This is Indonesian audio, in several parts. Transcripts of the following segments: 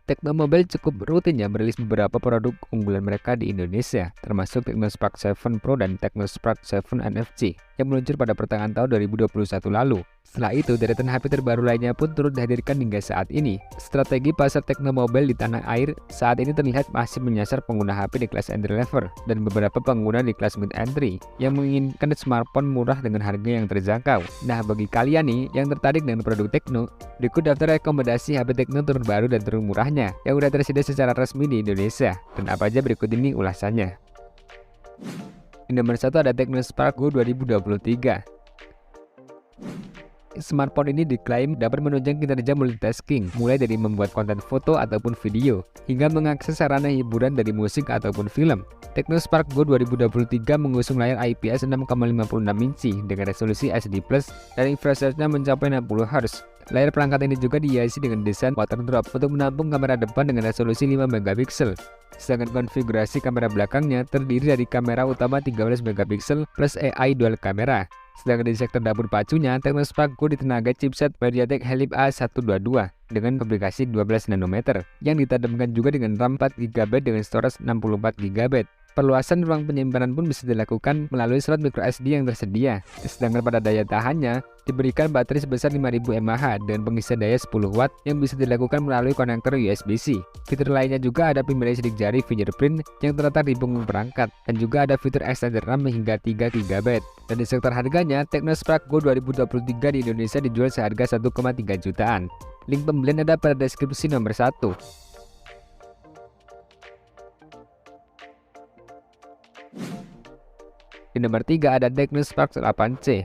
Teknomobil cukup rutin ya merilis beberapa produk unggulan mereka di Indonesia, termasuk TechnoSpark 7 Pro dan TechnoSpark 7 NFC yang meluncur pada pertengahan tahun 2021 lalu. Setelah itu, deretan HP terbaru lainnya pun turut dihadirkan hingga saat ini. Strategi pasar teknomobil di tanah air saat ini terlihat masih menyasar pengguna HP di kelas entry level dan beberapa pengguna di kelas mid entry yang menginginkan smartphone murah dengan harga yang terjangkau. Nah, bagi kalian nih yang tertarik dengan produk Tekno, berikut daftar rekomendasi HP Tekno terbaru dan termurahnya yang udah tersedia secara resmi di Indonesia. Dan apa aja berikut ini ulasannya. Di nomor 1 ada TechnoSpark Go 2023. Smartphone ini diklaim dapat menunjang kinerja multitasking, mulai dari membuat konten foto ataupun video, hingga mengakses sarana hiburan dari musik ataupun film. TechnoSpark Go 2023 mengusung layar IPS 6,56 inci dengan resolusi HD+, dan refresh rate-nya mencapai 60 Hz. Layar perangkat ini juga dihiasi dengan desain water drop untuk menampung kamera depan dengan resolusi 5 megapiksel. Sedangkan konfigurasi kamera belakangnya terdiri dari kamera utama 13 megapiksel plus AI dual kamera. Sedangkan di sektor dapur pacunya, TechnoSpark Go ditenagai chipset MediaTek Helix A122 dengan komplikasi 12 nanometer yang ditandemkan juga dengan RAM 4GB dengan storage 64GB. Perluasan ruang penyimpanan pun bisa dilakukan melalui slot microSD yang tersedia. Sedangkan pada daya tahannya diberikan baterai sebesar 5000 mAh dan pengisian daya 10 watt yang bisa dilakukan melalui konektor USB-C. Fitur lainnya juga ada pemilih sidik jari fingerprint yang terletak di punggung perangkat dan juga ada fitur extender RAM hingga 3GB. Dan di sektor harganya, TechnoSpark Go 2023 di Indonesia dijual seharga 1,3 jutaan. Link pembelian ada pada deskripsi nomor 1. Di nomor 3 ada TechnoSpark 8C.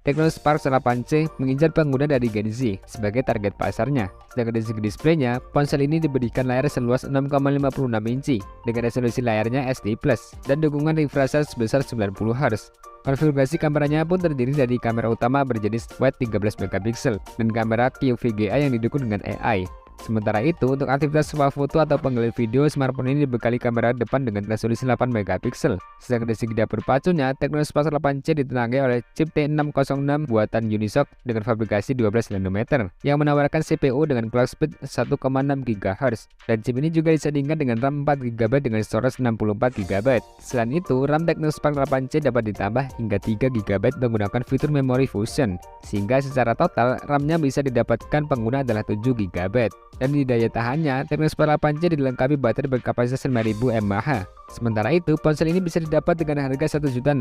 TechnoSpark 8C mengincar pengguna dari Gen Z sebagai target pasarnya. Sedangkan dari segi displaynya, ponsel ini diberikan layar seluas 6,56 inci dengan resolusi layarnya SD+, dan dukungan refresh rate sebesar 90 Hz. Konfigurasi kameranya pun terdiri dari kamera utama berjenis wide 13 megapiksel dan kamera QVGA yang didukung dengan AI. Sementara itu, untuk aktivitas swafoto atau pengambilan video, smartphone ini dibekali kamera depan dengan resolusi 8 megapiksel. Sedangkan dari segi dapur pacunya, TechnoSpark 8C ditenagai oleh chip T606 buatan Unisoc dengan fabrikasi 12 nanometer yang menawarkan CPU dengan clock speed 1,6 GHz. Dan chip ini juga disandingkan dengan RAM 4GB dengan storage 64GB. Selain itu, RAM TechnoSpark 8C dapat ditambah hingga 3GB menggunakan fitur memory fusion, sehingga secara total RAM-nya bisa didapatkan pengguna adalah 7GB. Dan di daya tahannya, TechnoSpark 8C dilengkapi baterai berkapasitas 5000 mAh. Sementara itu, ponsel ini bisa didapat dengan harga 1.600.000.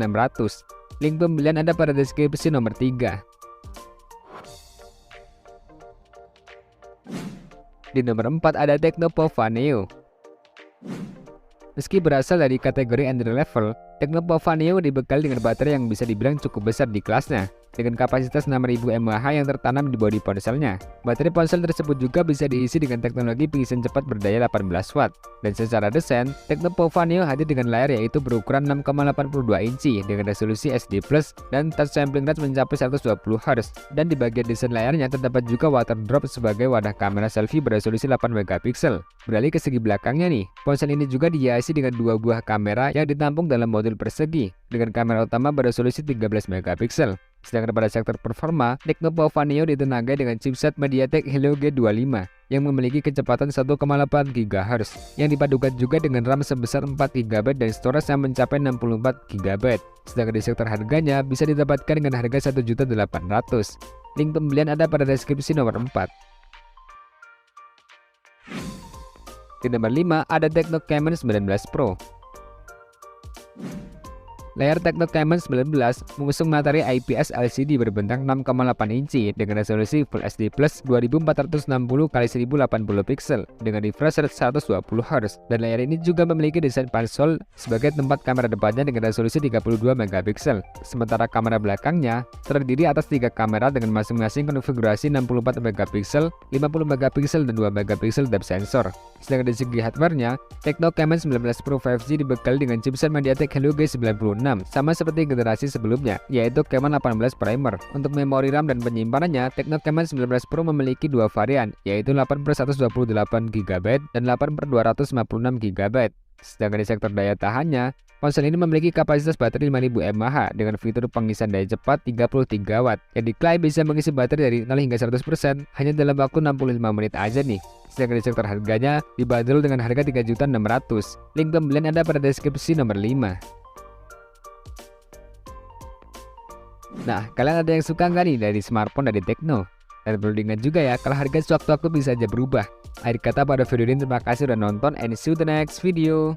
Link pembelian ada pada deskripsi nomor 3. Di nomor 4 ada Technopova Neo. Meski berasal dari kategori entry level, Technopova Neo dibekali dengan baterai yang bisa dibilang cukup besar di kelasnya, dengan kapasitas 6000 mAh yang tertanam di bodi ponselnya. Baterai ponsel tersebut juga bisa diisi dengan teknologi pengisian cepat berdaya 18 watt. Dan secara desain, Technopova Neo hadir dengan layar yaitu berukuran 6,82 inci dengan resolusi SD+, dan touch sampling rate mencapai 120 Hz. Dan di bagian desain layarnya terdapat juga water drop sebagai wadah kamera selfie beresolusi 8 megapiksel. Beralih ke segi belakangnya nih, ponsel ini juga dihiasi dengan dua buah kamera yang ditampung dalam modul persegi dengan kamera utama beresolusi 13 megapiksel. Sedangkan pada sektor performa, Technopova Neo ditenagai dengan chipset MediaTek Helio G25 yang memiliki kecepatan 1,8 GHz yang dipadukan juga dengan RAM sebesar 4GB dan storage yang mencapai 64GB. Sedangkan di sektor harganya bisa didapatkan dengan harga 1.800.000. Link pembelian ada pada deskripsi nomor 4. Di nomor 5 ada Techno Camon 19 Pro. Layar Techno Camon 19 mengusung materi IPS LCD berbentang 6,8 inci dengan resolusi Full HD Plus 2460x1080 piksel dengan refresh rate 120 Hz. Dan layar ini juga memiliki desain pansol sebagai tempat kamera depannya dengan resolusi 32 megapiksel. Sementara kamera belakangnya terdiri atas 3 kamera dengan masing-masing konfigurasi 64 megapiksel, 50 megapiksel dan 2 megapiksel depth sensor. Sedangkan dari segi hardware-nya, Techno Camon 19 Pro 5G dibekali dengan chipset MediaTek Helio G96 sama seperti generasi sebelumnya, yaitu Camon 18 Primer. Untuk memori RAM dan penyimpanannya, Techno Camon 19 Pro memiliki dua varian, yaitu 8/128GB dan 8/256GB. Sedangkan di sektor daya tahannya, Ponsel ini memiliki kapasitas baterai 5000 mAh dengan fitur pengisian daya cepat 33 Watt, yang diklaim bisa mengisi baterai dari 0 hingga 100% hanya dalam waktu 65 menit aja nih. Sedangkan di sektor harganya dibanderol dengan harga 3.600.000. Link pembelian ada pada deskripsi nomor 5. Nah, kalian ada yang suka nggak nih dari smartphone dari Tecno? Dan perlu diingat juga ya, kalau harga sewaktu-waktu bisa aja berubah. Akhir kata pada video ini, terima kasih udah nonton and see you the next video.